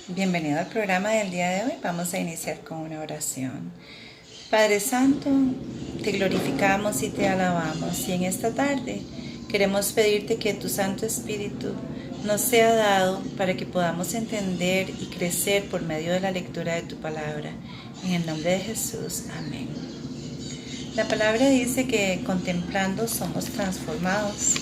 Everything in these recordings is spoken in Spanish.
Bienvenido al programa del día de hoy. Vamos a iniciar con una oración. Padre Santo, te glorificamos y te alabamos, y en esta tarde queremos pedirte que tu Santo Espíritu nos sea dado para que podamos entender y crecer por medio de la lectura de tu palabra. En el nombre de Jesús, amén. La palabra dice que contemplando somos transformados,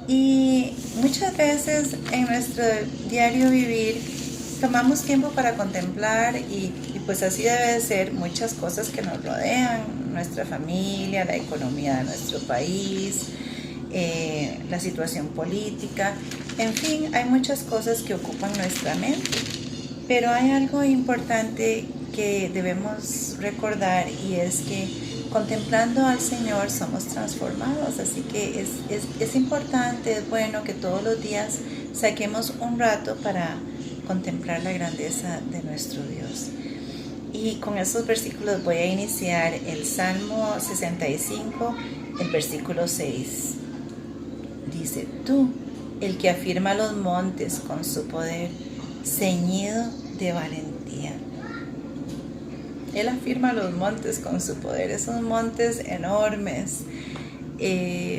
y muchas veces en nuestro diario vivir tomamos tiempo para contemplar y pues así debe de ser muchas cosas que nos rodean, nuestra familia, la economía de nuestro país, la situación política, en fin, hay muchas cosas que ocupan nuestra mente. Pero hay algo importante que debemos recordar, y es que contemplando al Señor somos transformados. Así que es importante, es bueno que todos los días saquemos un rato para contemplar la grandeza de nuestro Dios. Y con esos versículos voy a iniciar el Salmo 65, el versículo 6. Dice: tú, el que afirma los montes con su poder, ceñido de valentía. Él afirma los montes con su poder, esos montes enormes,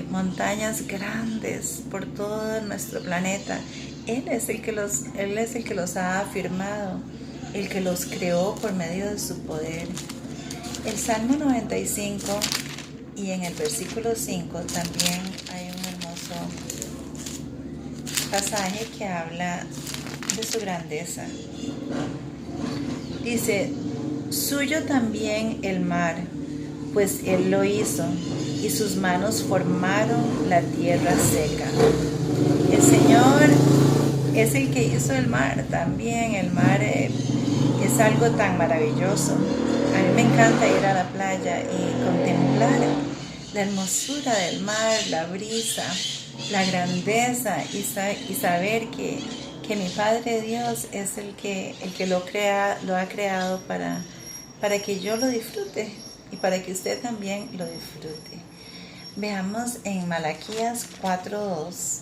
montañas grandes por todo nuestro planeta. Él es el que los ha afirmado, el que los creó por medio de su poder. El Salmo 95 y en el versículo 5 también hay un hermoso pasaje que habla de su grandeza. Dice: suyo también el mar, pues él lo hizo, y sus manos formaron la tierra seca. El Señor es el que hizo el mar también. El mar es algo tan maravilloso. A mí me encanta ir a la playa y contemplar la hermosura del mar, la brisa, la grandeza, y saber que mi Padre Dios es el que lo ha creado para que yo lo disfrute y para que usted también lo disfrute. Veamos en Malaquías 4:2.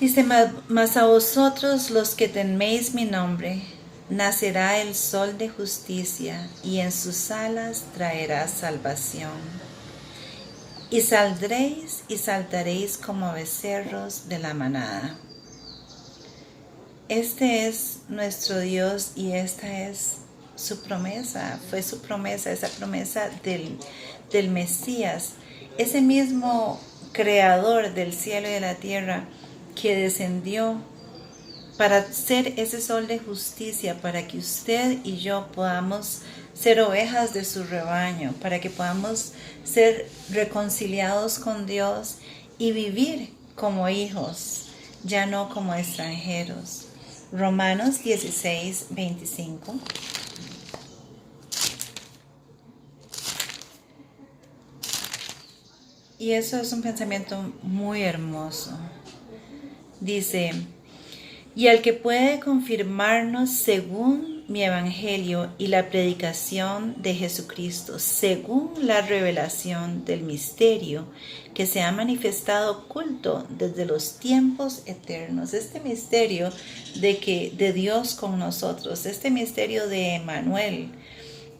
Dice: mas a vosotros los que teméis mi nombre, nacerá el sol de justicia, y en sus alas traerá salvación. Y saldréis y saltaréis como becerros de la manada. Este es nuestro Dios, y esta es su promesa, fue su promesa, esa promesa del Mesías, ese mismo creador del cielo y de la tierra, que descendió para ser ese sol de justicia, para que usted y yo podamos ser ovejas de su rebaño, para que podamos ser reconciliados con Dios y vivir como hijos, ya no como extranjeros. Romanos 16:25. Y eso es un pensamiento muy hermoso. Dice: y al que puede confirmarnos según mi evangelio y la predicación de Jesucristo, según la revelación del misterio que se ha manifestado oculto desde los tiempos eternos. Este misterio de Dios con nosotros, este misterio de Emmanuel,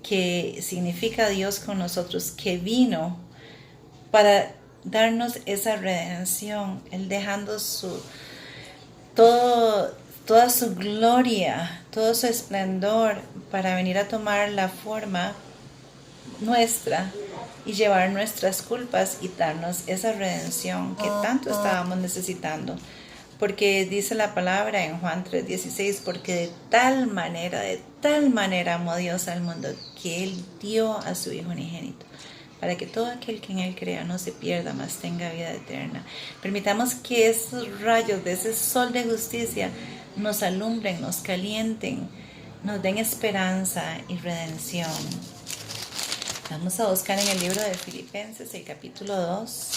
que significa Dios con nosotros, que vino para darnos esa redención, Él dejando toda su gloria, todo su esplendor, para venir a tomar la forma nuestra y llevar nuestras culpas y darnos esa redención que tanto estábamos necesitando. Porque dice la palabra en Juan 3:16: porque de tal manera amó Dios al mundo, que Él dio a su Hijo unigénito, para que todo aquel que en Él crea no se pierda, mas tenga vida eterna. Permitamos que esos rayos de ese sol de justicia nos alumbren, nos calienten, nos den esperanza y redención. Vamos a buscar en el libro de Filipenses, el capítulo 2.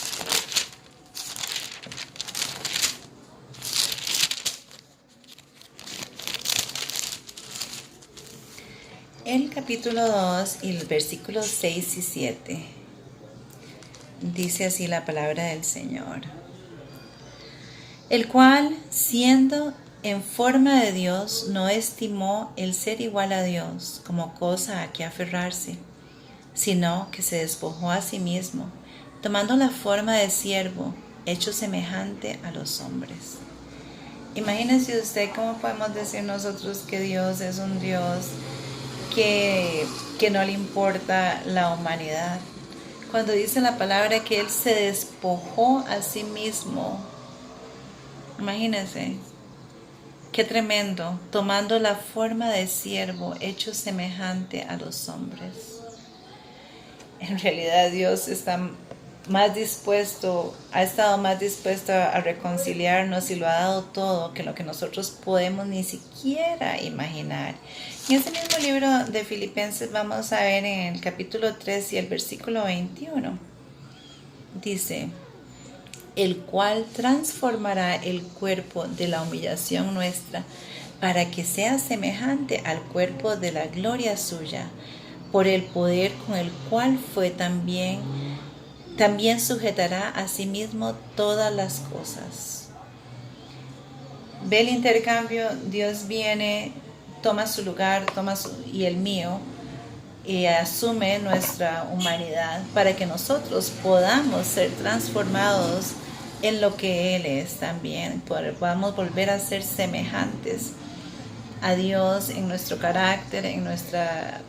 El capítulo 2 y el versículos 6 y 7. dice así la palabra del Señor. El cual, siendo en forma de Dios, no estimó el ser igual a Dios como cosa a que aferrarse, sino que se despojó a sí mismo, tomando la forma de siervo, hecho semejante a los hombres. Imagínese usted cómo podemos decir nosotros que Dios es un Dios que no le importa la humanidad. Cuando dice la palabra que Él se despojó a sí mismo, imagínense, qué tremendo, tomando la forma de siervo, hecho semejante a los hombres. En realidad Dios está ha estado más dispuesto a reconciliarnos y lo ha dado todo que lo que nosotros podemos ni siquiera imaginar. En ese mismo libro de Filipenses vamos a ver en el capítulo 3 y el versículo 21. Dice, el cual transformará el cuerpo de la humillación nuestra para que sea semejante al cuerpo de la gloria suya, por el poder con el cual también sujetará a sí mismo todas las cosas. Ve el intercambio, Dios viene, toma su lugar, y el mío, y asume nuestra humanidad para que nosotros podamos ser transformados en lo que Él es también, podamos volver a ser semejantes a Dios en nuestro carácter, en nuestra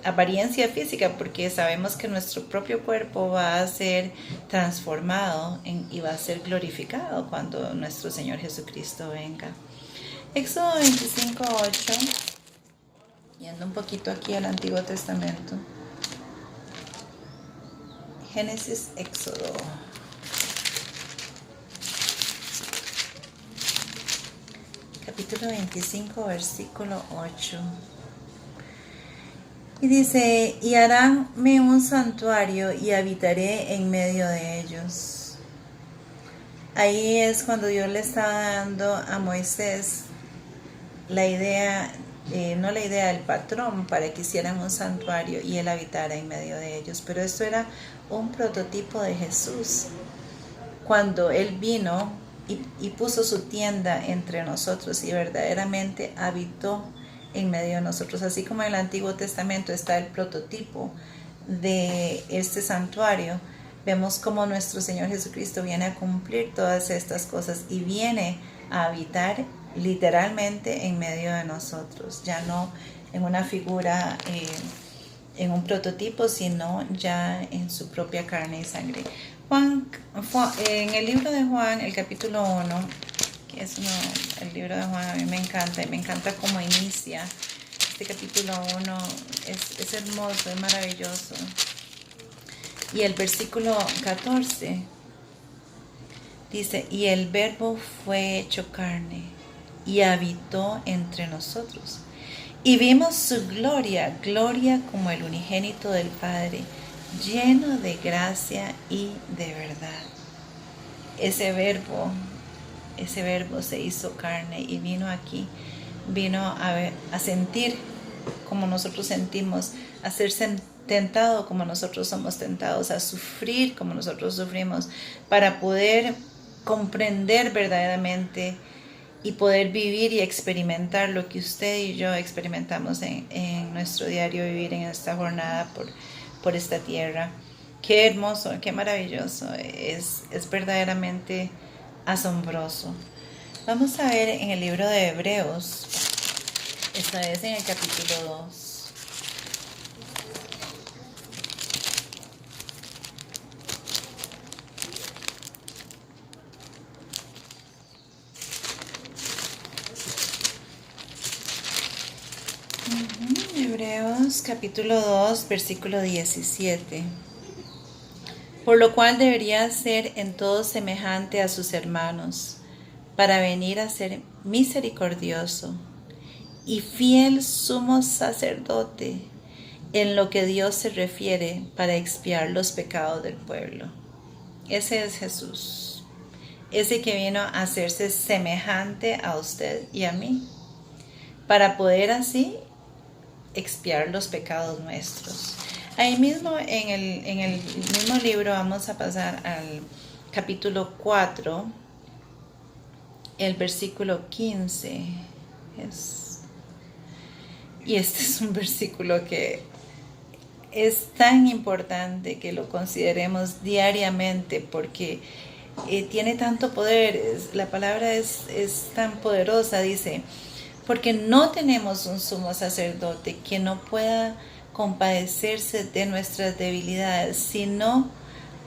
apariencia física, porque sabemos que nuestro propio cuerpo va a ser transformado y va a ser glorificado cuando nuestro Señor Jesucristo venga. Éxodo 25:8, yendo un poquito aquí al Antiguo Testamento. Génesis, Éxodo. Capítulo 25, versículo 8. Y dice, y haránme un santuario y habitaré en medio de ellos. Ahí es cuando Dios le estaba dando a Moisés la idea, no la idea del patrón para que hicieran un santuario y él habitara en medio de ellos. Pero esto era un prototipo de Jesús. Cuando él vino y puso su tienda entre nosotros y verdaderamente habitó en medio de nosotros, así como en el Antiguo Testamento está el prototipo de este santuario. Vemos cómo nuestro Señor Jesucristo viene a cumplir todas estas cosas y viene a habitar literalmente en medio de nosotros, ya no en una figura, en un prototipo, sino ya en su propia carne y sangre. En el libro de Juan, el capítulo 1, el libro de Juan a mí me encanta, y me encanta cómo inicia. Este capítulo 1 es hermoso, es maravilloso. Y el versículo 14 dice, y el verbo fue hecho carne y habitó entre nosotros. Y vimos su gloria, gloria como el unigénito del Padre, lleno de gracia y de verdad. Ese verbo se hizo carne y vino aquí, vino a sentir como nosotros sentimos, a ser tentado como nosotros somos tentados, a sufrir como nosotros sufrimos, para poder comprender verdaderamente y poder vivir y experimentar lo que usted y yo experimentamos en nuestro diario vivir, en esta jornada por esta tierra. Qué hermoso, qué maravilloso, es verdaderamente asombroso. Vamos a ver en el libro de Hebreos, esta vez en el capítulo 2. Hebreos capítulo 2, versículo 17. Por lo cual debería ser en todo semejante a sus hermanos, para venir a ser misericordioso y fiel sumo sacerdote en lo que Dios se refiere para expiar los pecados del pueblo. Ese es Jesús, ese que vino a hacerse semejante a usted y a mí, para poder así expiar los pecados nuestros. Ahí mismo en el mismo libro vamos a pasar al capítulo 4, el versículo 15. Y este es un versículo que es tan importante que lo consideremos diariamente porque tiene tanto poder. La palabra es tan poderosa. Dice, porque no tenemos un sumo sacerdote que no pueda compadecerse de nuestras debilidades, sino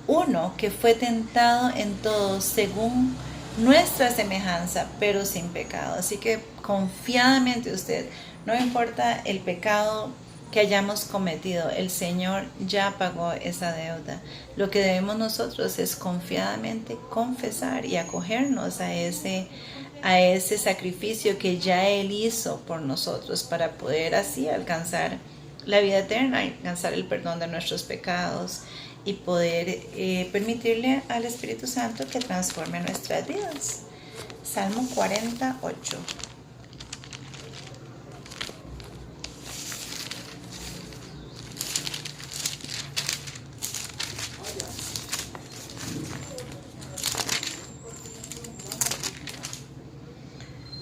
uno que fue tentado en todo según nuestra semejanza, pero sin pecado. Así que confiadamente usted, no importa el pecado que hayamos cometido, el Señor ya pagó esa deuda. Lo que debemos nosotros es confiadamente confesar y acogernos a ese sacrificio que ya Él hizo por nosotros para poder así alcanzar la vida eterna, alcanzar el perdón de nuestros pecados y poder permitirle al Espíritu Santo que transforme nuestras vidas. Salmo 48.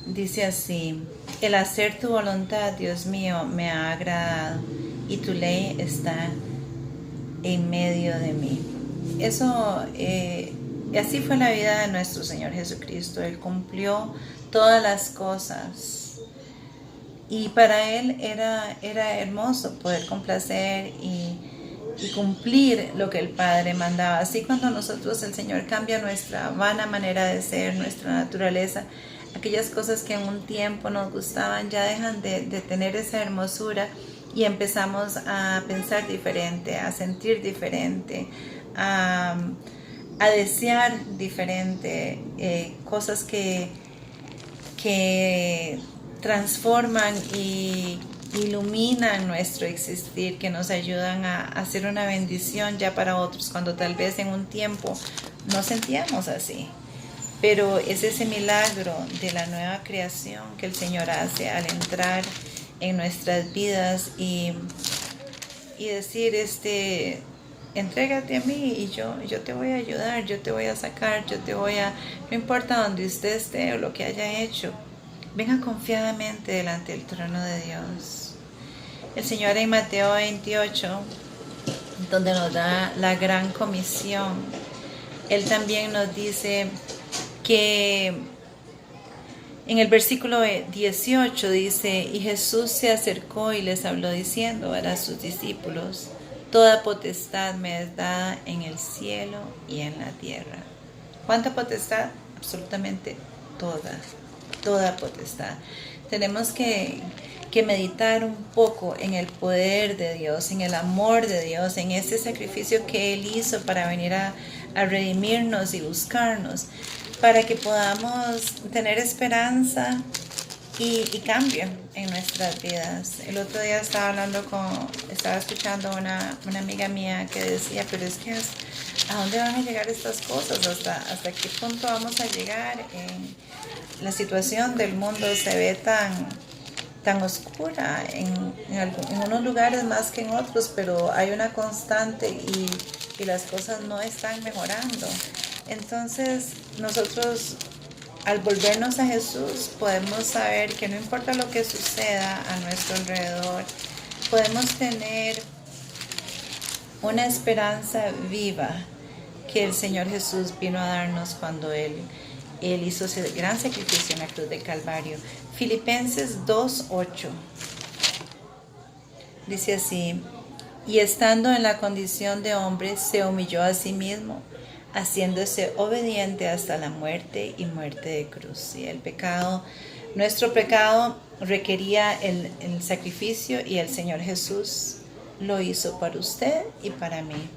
Dice así: el hacer tu voluntad, Dios mío, me ha agradado, y tu ley está en medio de mí. Eso, así fue la vida de nuestro Señor Jesucristo. Él cumplió todas las cosas. Y para Él era hermoso poder complacer y cumplir lo que el Padre mandaba. Así cuando nosotros, el Señor cambia nuestra vana manera de ser, nuestra naturaleza, aquellas cosas que en un tiempo nos gustaban ya dejan de tener esa hermosura y empezamos a pensar diferente, a sentir diferente, a desear diferente, cosas que transforman y iluminan nuestro existir, que nos ayudan a hacer una bendición ya para otros, cuando tal vez en un tiempo no sentíamos así. Pero es ese milagro de la nueva creación que el Señor hace al entrar en nuestras vidas y decir, entrégate a mí y yo te voy a ayudar, yo te voy a sacar, no importa donde usted esté o lo que haya hecho, venga confiadamente delante del trono de Dios. El Señor en Mateo 28, donde nos da la gran comisión, Él también nos dice que en el versículo 18 dice: y Jesús se acercó y les habló diciendo a sus discípulos: toda potestad me es dada en el cielo y en la tierra. ¿Cuánta potestad? Absolutamente toda potestad. Tenemos que meditar un poco en el poder de Dios, en el amor de Dios, en ese sacrificio que Él hizo para venir a redimirnos y buscarnos, para que podamos tener esperanza y cambio en nuestras vidas. El otro día estaba escuchando a una amiga mía que decía, pero es que ¿a dónde van a llegar estas cosas? ¿Hasta qué punto vamos a llegar? La situación del mundo se ve tan oscura en unos lugares más que en otros, pero hay una constante y las cosas no están mejorando. Entonces nosotros, al volvernos a Jesús, podemos saber que no importa lo que suceda a nuestro alrededor, podemos tener una esperanza viva que el Señor Jesús vino a darnos cuando Él hizo ese gran sacrificio en la cruz del Calvario. Filipenses 2:8 dice así: y estando en la condición de hombre, se humilló a sí mismo, haciéndose obediente hasta la muerte y muerte de cruz. Y nuestro pecado requería el sacrificio, y el Señor Jesús lo hizo para usted y para mí.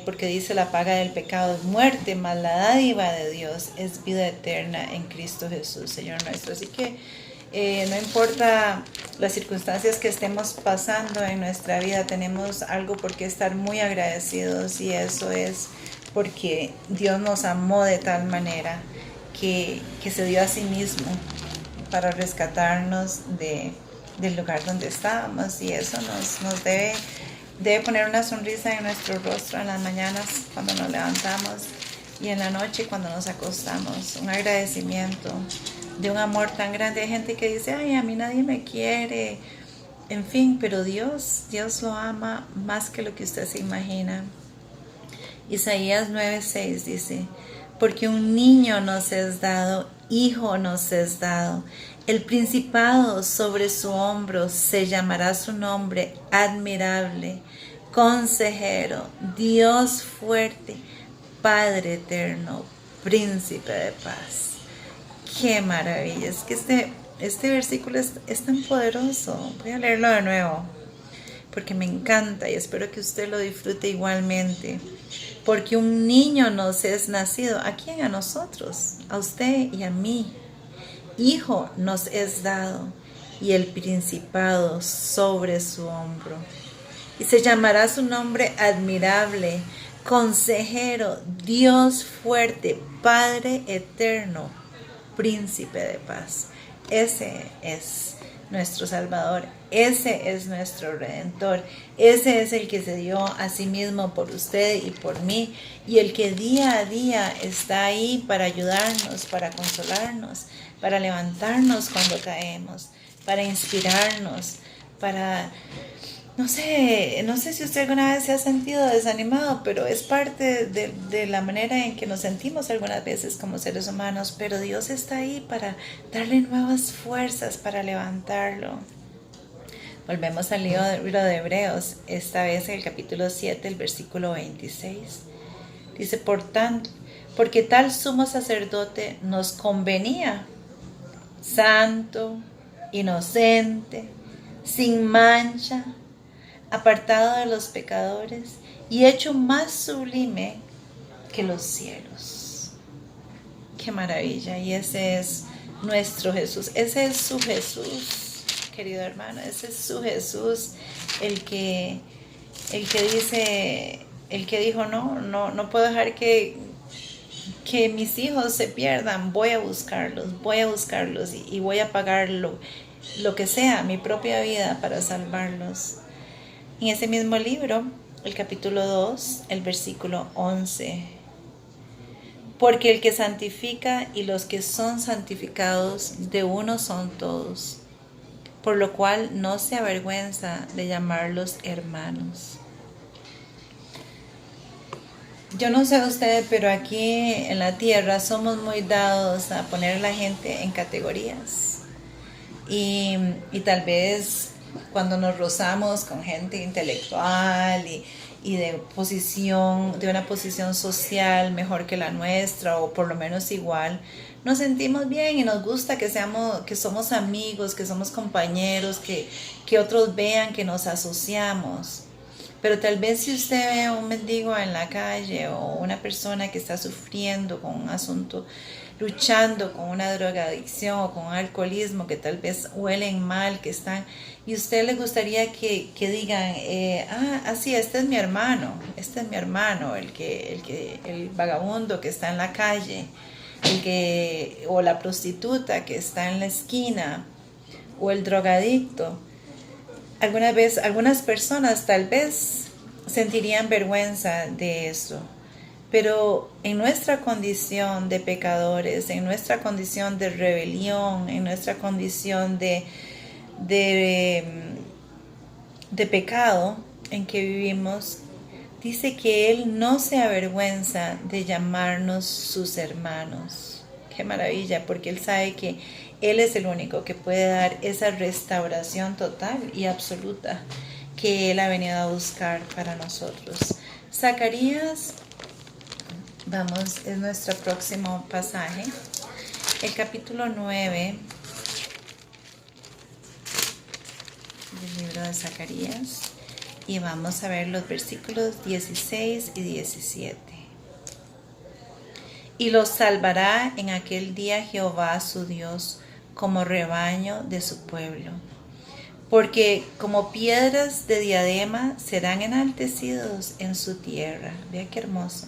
Porque dice: la paga del pecado es muerte, mas la dádiva de Dios es vida eterna en Cristo Jesús, Señor nuestro. Así que no importa las circunstancias que estemos pasando en nuestra vida, tenemos algo por qué estar muy agradecidos, y eso es porque Dios nos amó de tal manera que se dio a sí mismo para rescatarnos del lugar donde estábamos, y eso nos debe debe poner una sonrisa en nuestro rostro en las mañanas cuando nos levantamos y en la noche cuando nos acostamos. Un agradecimiento de un amor tan grande. Hay gente que dice, ay, a mí nadie me quiere. En fin, pero Dios lo ama más que lo que usted se imagina. Isaías 9:6 dice, porque un niño nos es dado, hijo nos es dado. El principado sobre su hombro, se llamará su nombre admirable, consejero, Dios fuerte, Padre eterno, príncipe de paz. ¡Qué maravilla! Es que este versículo es tan poderoso. Voy a leerlo de nuevo, porque me encanta y espero que usted lo disfrute igualmente. Porque un niño nos es nacido. ¿A quién? A nosotros, a usted y a mí. Hijo nos es dado, y el principado sobre su hombro. Y se llamará su nombre admirable, consejero, Dios fuerte, Padre eterno, príncipe de paz. Ese es nuestro Salvador, ese es nuestro Redentor, ese es el que se dio a sí mismo por usted y por mí, y el que día a día está ahí para ayudarnos, para consolarnos, para levantarnos cuando caemos, para inspirarnos, para... No sé si usted alguna vez se ha sentido desanimado, pero es parte de la manera en que nos sentimos algunas veces como seres humanos, pero Dios está ahí para darle nuevas fuerzas, para levantarlo. Volvemos al libro de Hebreos, esta vez en el capítulo 7, el versículo 26. Dice, por tanto, porque tal sumo sacerdote nos convenía, santo, inocente, sin mancha, apartado de los pecadores y hecho más sublime que los cielos. ¡Qué maravilla! Y ese es nuestro Jesús, ese es su Jesús, querido hermano, ese es su Jesús, el que dice, el que dijo, no puedo dejar que mis hijos se pierdan, voy a buscarlos y voy a pagar lo que sea, mi propia vida para salvarlos. En ese mismo libro, el capítulo 2, el versículo 11. Porque el que santifica y los que son santificados de uno son todos, por lo cual no se avergüenza de llamarlos hermanos. Yo no sé ustedes, pero aquí en la tierra somos muy dados a poner a la gente en categorías. Y tal vez cuando nos rozamos con gente intelectual y de una posición social mejor que la nuestra, o por lo menos igual, nos sentimos bien y nos gusta que somos amigos, que somos compañeros, que otros vean que nos asociamos. Pero tal vez si usted ve a un mendigo en la calle o una persona que está sufriendo con un asunto, luchando con una drogadicción o con un alcoholismo, que tal vez huelen mal, que están, y a usted le gustaría que digan, sí, este es mi hermano, el vagabundo que está en la calle, o la prostituta que está en la esquina, o el drogadicto. Algunas personas tal vez sentirían vergüenza de eso, pero en nuestra condición de pecadores, en nuestra condición de rebelión, en nuestra condición de pecado en que vivimos, dice que Él no se avergüenza de llamarnos sus hermanos. Qué maravilla, porque Él sabe que Él es el único que puede dar esa restauración total y absoluta que Él ha venido a buscar para nosotros. Zacarías, es nuestro próximo pasaje, el capítulo 9 del libro de Zacarías, y vamos a ver los versículos 16 y 17. Y los salvará en aquel día Jehová su Dios, como rebaño de su pueblo. Porque como piedras de diadema serán enaltecidos en su tierra. Vea qué hermoso.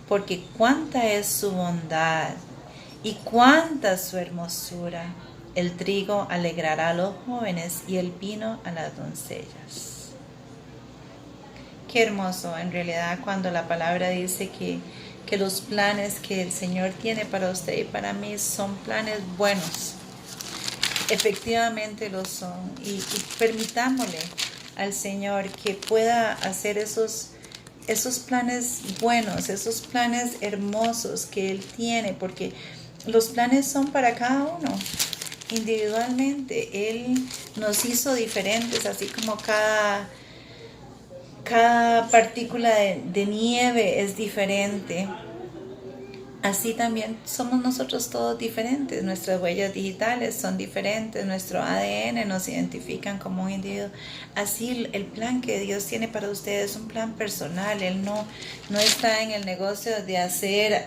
Porque cuánta es su bondad y cuánta su hermosura. El trigo alegrará a los jóvenes y el vino a las doncellas. Qué hermoso en realidad cuando la palabra dice que los planes que el Señor tiene para usted y para mí son planes buenos. Efectivamente lo son. Y permitámosle al Señor que pueda hacer esos planes buenos, esos planes hermosos que Él tiene, porque los planes son para cada uno. Individualmente, Él nos hizo diferentes, así como cada partícula de nieve es diferente. Así también somos nosotros todos diferentes, nuestras huellas digitales son diferentes, nuestro ADN nos identifican como un individuo. Así el plan que Dios tiene para ustedes es un plan personal. Él no está en el negocio de hacer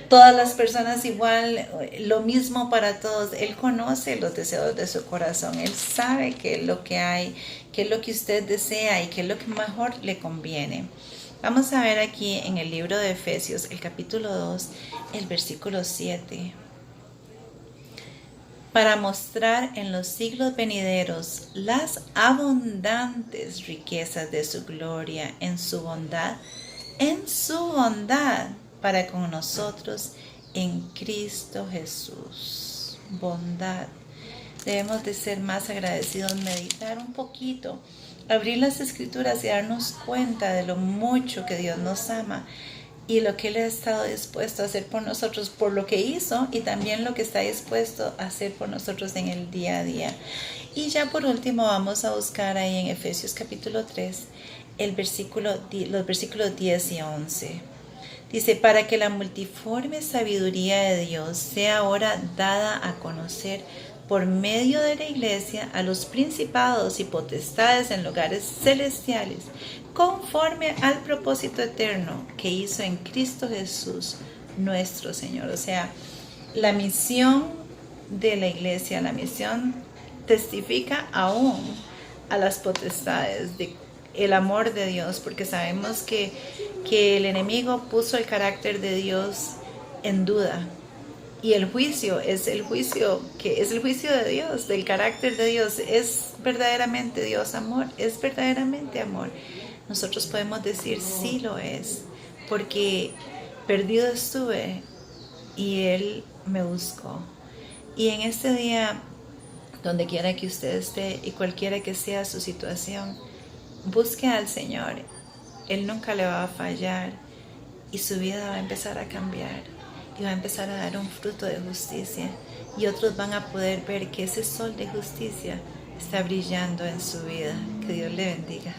todas las personas igual, lo mismo para todos. Él conoce los deseos de su corazón, Él sabe qué es lo que hay, qué es lo que usted desea y qué es lo que mejor le conviene. Vamos a ver aquí en el libro de Efesios, el capítulo 2, el versículo 7. Para mostrar en los siglos venideros las abundantes riquezas de su gloria en su bondad para con nosotros en Cristo Jesús. Bondad. Debemos de ser más agradecidos, meditar un poquito, abrir las escrituras y darnos cuenta de lo mucho que Dios nos ama y lo que Él ha estado dispuesto a hacer por nosotros, por lo que hizo y también lo que está dispuesto a hacer por nosotros en el día a día. Y ya por último vamos a buscar ahí en Efesios capítulo 3 los versículos 10 y 11. Dice, para que la multiforme sabiduría de Dios sea ahora dada a conocer por medio de la iglesia a los principados y potestades en lugares celestiales, conforme al propósito eterno que hizo en Cristo Jesús nuestro Señor. O sea, la misión de la iglesia, la misión testifica aún a las potestades de el amor de Dios, porque sabemos que el enemigo puso el carácter de Dios en duda. Y el juicio es el juicio de Dios, del carácter de Dios. Es verdaderamente Dios amor, es verdaderamente amor. Nosotros podemos decir sí lo es, porque perdido estuve y Él me buscó. Y en este día, donde quiera que usted esté y cualquiera que sea su situación, busque al Señor. Él nunca le va a fallar y su vida va a empezar a cambiar. Y va a empezar a dar un fruto de justicia. Y otros van a poder ver que ese sol de justicia está brillando en su vida. Que Dios le bendiga.